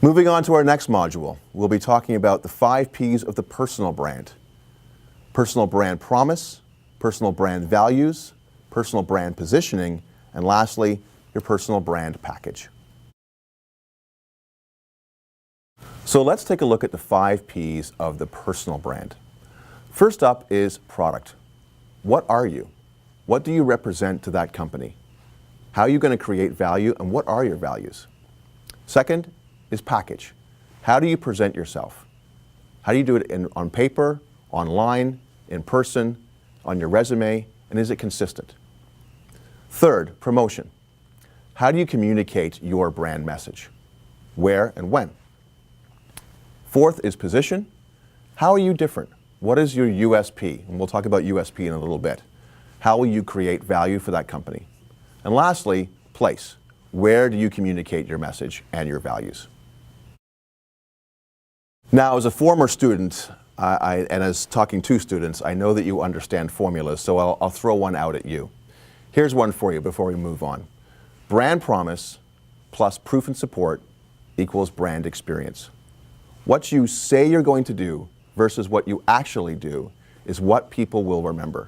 Moving on to our next module, we'll be talking about the 5 Ps of the personal brand. Personal brand promise, personal brand values, personal brand positioning, and lastly, your personal brand package. So let's take a look at the 5 Ps of the personal brand. First up is product. What are you? What do you represent to that company? How are you going to create value, and what are your values? Second is package. How do you present yourself? How do you do it on paper, online, in person, on your resume, and is it consistent? Third, promotion. How do you communicate your brand message? Where and when? Fourth is position. How are you different? What is your USP? And we'll talk about USP in a little bit. How will you create value for that company? And lastly, place. Where do you communicate your message and your values? Now, as a former student, and as talking to students, I know that you understand formulas, so I'll throw one out at you. Here's one for you before we move on. Brand promise plus proof and support equals brand experience. What you say you're going to do versus what you actually do is what people will remember.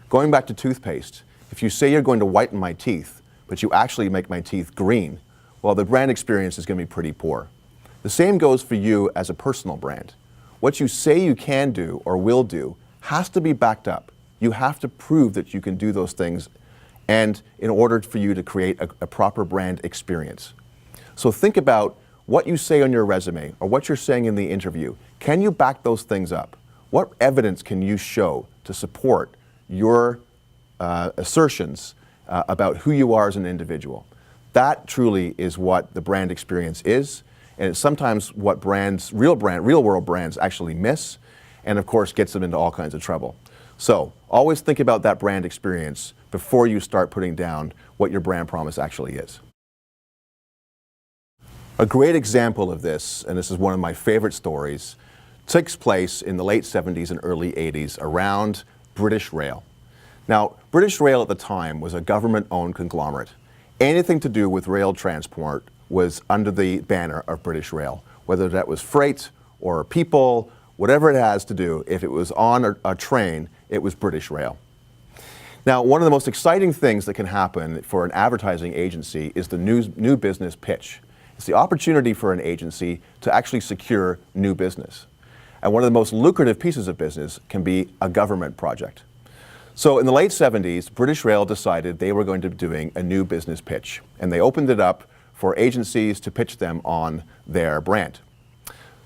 Going back to toothpaste, if you say you're going to whiten my teeth, but you actually make my teeth green, well, the brand experience is going to be pretty poor. The same goes for you as a personal brand. What you say you can do or will do has to be backed up. You have to prove that you can do those things, and in order for you to create a proper brand experience. So think about what you say on your resume or what you're saying in the interview. Can you back those things up? What evidence can you show to support your assertions about who you are as an individual? That truly is what the brand experience is, and it's sometimes what real world brands actually miss, and of course gets them into all kinds of trouble. So always think about that brand experience before you start putting down what your brand promise actually is. A great example of this, and this is one of my favorite stories, takes place in the late 70s and early 80s around British Rail. Now, British Rail at the time was a government-owned conglomerate. Anything to do with rail transport was under the banner of British Rail, whether that was freight or people, whatever it has to do, if it was on a train, it was British Rail. Now, one of the most exciting things that can happen for an advertising agency is the new business pitch. It's the opportunity for an agency to actually secure new business. And one of the most lucrative pieces of business can be a government project. So in the late 70s, British Rail decided they were going to be doing a new business pitch, and they opened it up for agencies to pitch them on their brand.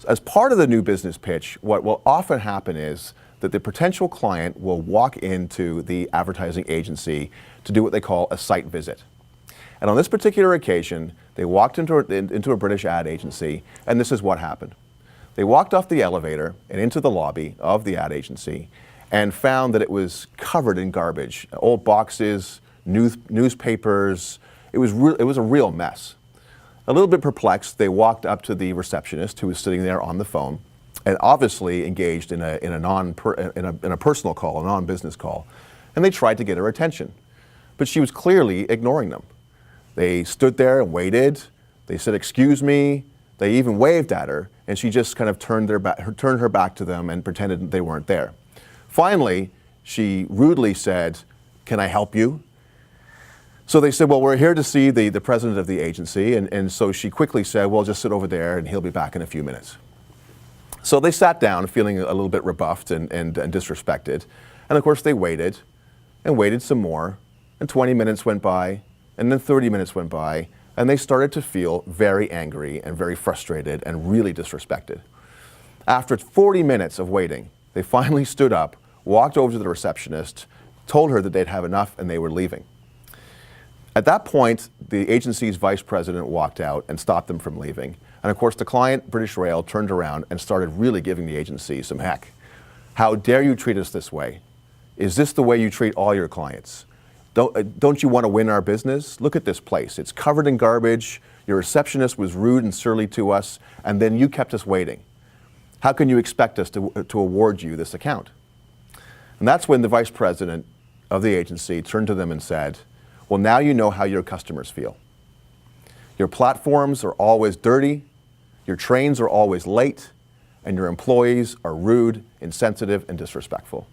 As part of the new business pitch, what will often happen is that the potential client will walk into the advertising agency to do what they call a site visit. And on this particular occasion, they walked into a British ad agency, and this is what happened. They walked off the elevator and into the lobby of the ad agency and found that it was covered in garbage, old boxes, newspapers. It was a real mess. A little bit perplexed, they walked up to the receptionist who was sitting there on the phone and obviously engaged in a personal call, a non-business call, and they tried to get her attention. But she was clearly ignoring them. They stood there and waited. They said, "Excuse me." They even waved at her, and she just kind of turned her back to them and pretended they weren't there. Finally, she rudely said, "Can I help you?" So they said, "Well, we're here to see the president of the agency," and so she quickly said, "Well, just sit over there and he'll be back in a few minutes." So they sat down feeling a little bit rebuffed and disrespected, and of course they waited and waited some more, and 20 minutes went by, and then 30 minutes went by, and they started to feel very angry and very frustrated and really disrespected. After 40 minutes of waiting, they finally stood up, walked over to the receptionist, told her that they'd have enough and they were leaving. At that point, the agency's vice president walked out and stopped them from leaving. And of course, the client, British Rail, turned around and started really giving the agency some heck. "How dare you treat us this way? Is this the way you treat all your clients? Don't you want to win our business? Look at this place. It's covered in garbage. Your receptionist was rude and surly to us, and then you kept us waiting. How can you expect us to award you this account?" And that's when the vice president of the agency turned to them and said, "Well, now you know how your customers feel. Your platforms are always dirty. your trains are always late, and your employees are rude, insensitive, and disrespectful.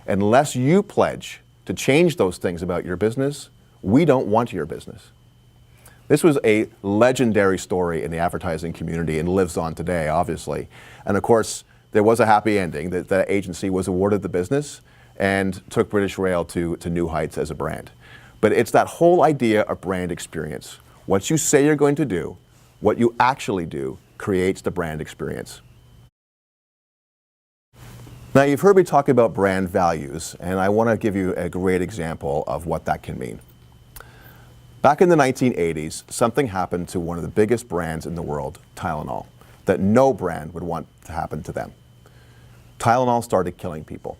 Unless you pledge to change those things about your business, we don't want your business. This was a legendary story in the advertising community and lives on today, obviously. And of course, there was a happy ending. That agency was awarded the business and took British Rail to new heights as a brand. But it's that whole idea of brand experience. What you say you're going to do, what you actually do, creates the brand experience. Now, you've heard me talk about brand values, and I want to give you a great example of what that can mean. Back in the 1980s, something happened to one of the biggest brands in the world, Tylenol, that no brand would want to happen to them. Tylenol started killing people.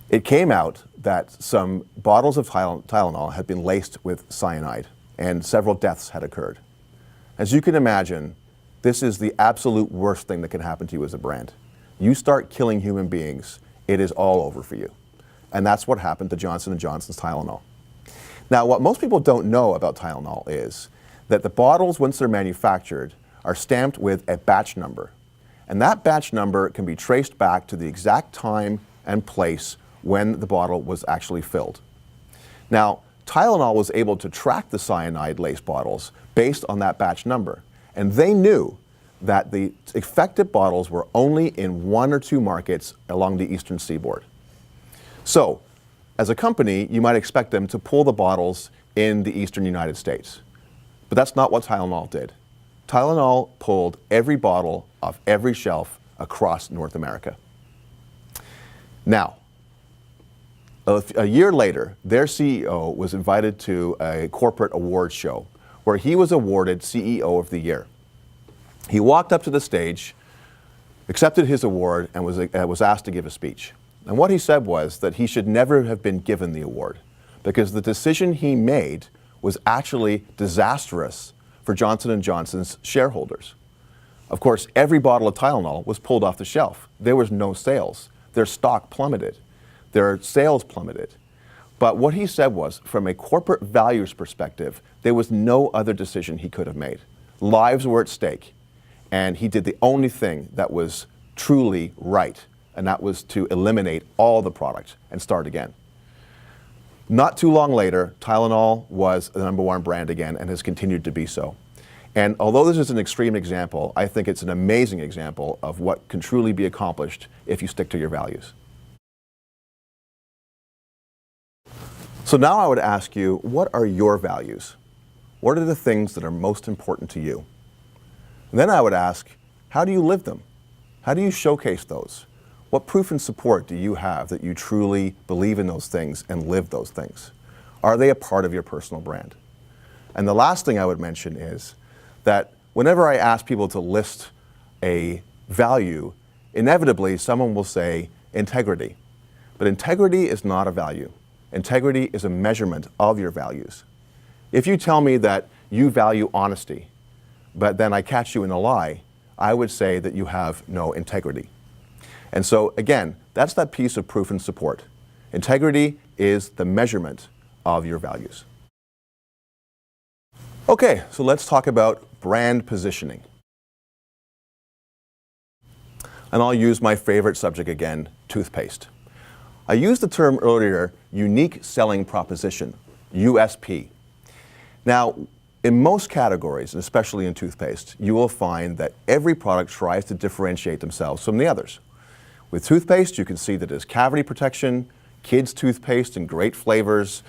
It came out that some bottles of Tylenol had been laced with cyanide, and several deaths had occurred. As you can imagine, this is the absolute worst thing that can happen to you as a brand. You start killing human beings, it is all over for you. And that's what happened to Johnson & Johnson's Tylenol. Now, what most people don't know about Tylenol is that the bottles, once they're manufactured, are stamped with a batch number. And that batch number can be traced back to the exact time and place when the bottle was actually filled. Now, Tylenol was able to track the cyanide-laced bottles based on that batch number. And they knew that the affected bottles were only in 1 or 2 markets along the eastern seaboard. So, as a company, you might expect them to pull the bottles in the eastern United States. But that's not what Tylenol did. Tylenol pulled every bottle off every shelf across North America. Now, a year later, their CEO was invited to a corporate awards show where he was awarded CEO of the Year. He walked up to the stage, accepted his award, and was asked to give a speech. And what he said was that he should never have been given the award because the decision he made was actually disastrous for Johnson & Johnson's shareholders. Of course, every bottle of Tylenol was pulled off the shelf. There was no sales. Their stock plummeted. Their sales plummeted. But what he said was, from a corporate values perspective, there was no other decision he could have made. Lives were at stake, and he did the only thing that was truly right, and that was to eliminate all the product and start again. Not too long later, Tylenol was the #1 brand again and has continued to be so. And although this is an extreme example, I think it's an amazing example of what can truly be accomplished if you stick to your values. So now I would ask you, what are your values? What are the things that are most important to you? And then I would ask, how do you live them? How do you showcase those? What proof and support do you have that you truly believe in those things and live those things? Are they a part of your personal brand? And the last thing I would mention is that whenever I ask people to list a value, inevitably someone will say integrity. But integrity is not a value. Integrity is a measurement of your values. If you tell me that you value honesty, but then I catch you in a lie, I would say that you have no integrity. And so again, that's that piece of proof and support. Integrity is the measurement of your values. Okay, so let's talk about brand positioning. And I'll use my favorite subject again, toothpaste. I used the term earlier, unique selling proposition, USP. Now, in most categories, and especially in toothpaste, you will find that every product tries to differentiate themselves from the others. With toothpaste, you can see that there's cavity protection, kids' toothpaste in great flavors,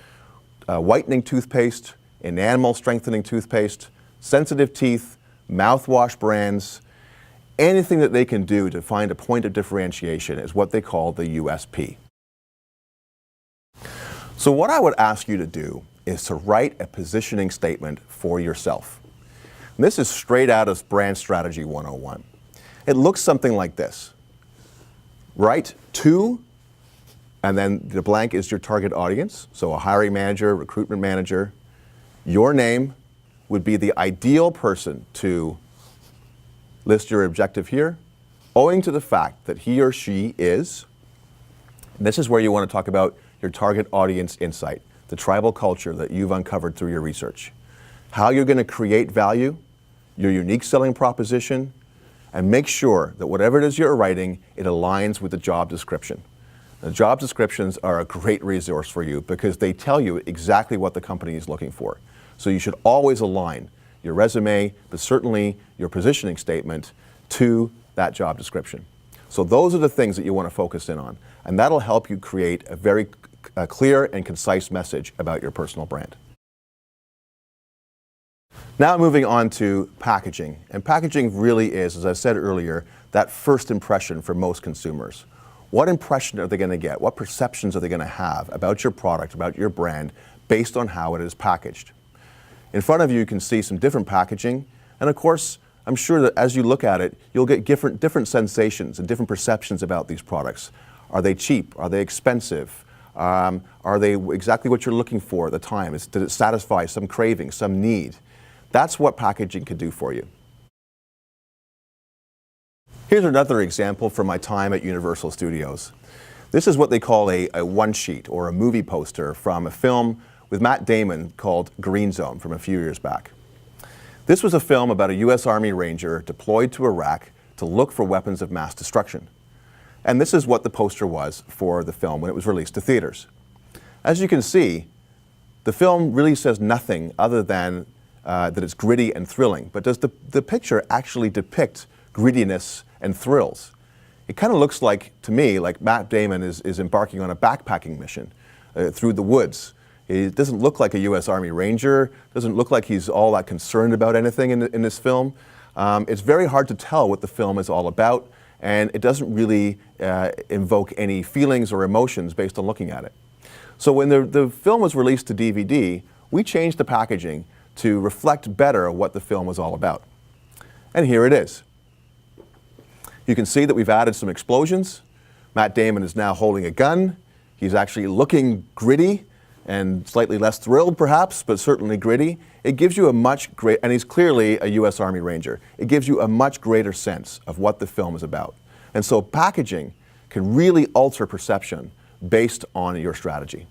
whitening toothpaste, enamel strengthening toothpaste, sensitive teeth, mouthwash brands. Anything that they can do to find a point of differentiation is what they call the USP. So what I would ask you to do is to write a positioning statement for yourself. And this is straight out of Brand Strategy 101. It looks something like this. Write to, and then the blank is your target audience, so a hiring manager, recruitment manager. Your name would be the ideal person to list your objective here, owing to the fact that he or she is, and this is where you want to talk about your target audience insight, the tribal culture that you've uncovered through your research. How you're going to create value, your unique selling proposition, and make sure that whatever it is you're writing, it aligns with the job description. The job descriptions are a great resource for you because they tell you exactly what the company is looking for. So you should always align your resume, but certainly your positioning statement to that job description. So those are the things that you want to focus in on, and that'll help you create a very clear and concise message about your personal brand. Now moving on to packaging. And packaging really is, as I said earlier, that first impression for most consumers. What impression are they going to get? What perceptions are they going to have about your product, about your brand, based on how it is packaged? In front of you, you can see some different packaging. And of course, I'm sure that as you look at it, you'll get different sensations and different perceptions about these products. Are they cheap? Are they expensive? Are they exactly what you're looking for at the time? Does it satisfy some craving, some need? That's what packaging can do for you. Here's another example from my time at Universal Studios. This is what they call a one-sheet or a movie poster from a film with Matt Damon called Green Zone from a few years back. This was a film about a U.S. Army Ranger deployed to Iraq to look for weapons of mass destruction. And this is what the poster was for the film when it was released to theaters. As you can see, the film really says nothing other than that it's gritty and thrilling. But does the picture actually depict grittiness and thrills? It kind of looks like, to me, like Matt Damon is embarking on a backpacking mission through the woods. It doesn't look like a U.S. Army Ranger, doesn't look like he's all that concerned about anything in this film. It's very hard to tell what the film is all about, and it doesn't really invoke any feelings or emotions based on looking at it. So when the film was released to DVD, we changed the packaging to reflect better what the film was all about. And here it is. You can see that we've added some explosions. Matt Damon is now holding a gun. He's actually looking gritty and slightly less thrilled perhaps, but certainly gritty. It gives you a much greater, and he's clearly a U.S. Army Ranger. It gives you a much greater sense of what the film is about. And so packaging can really alter perception based on your strategy.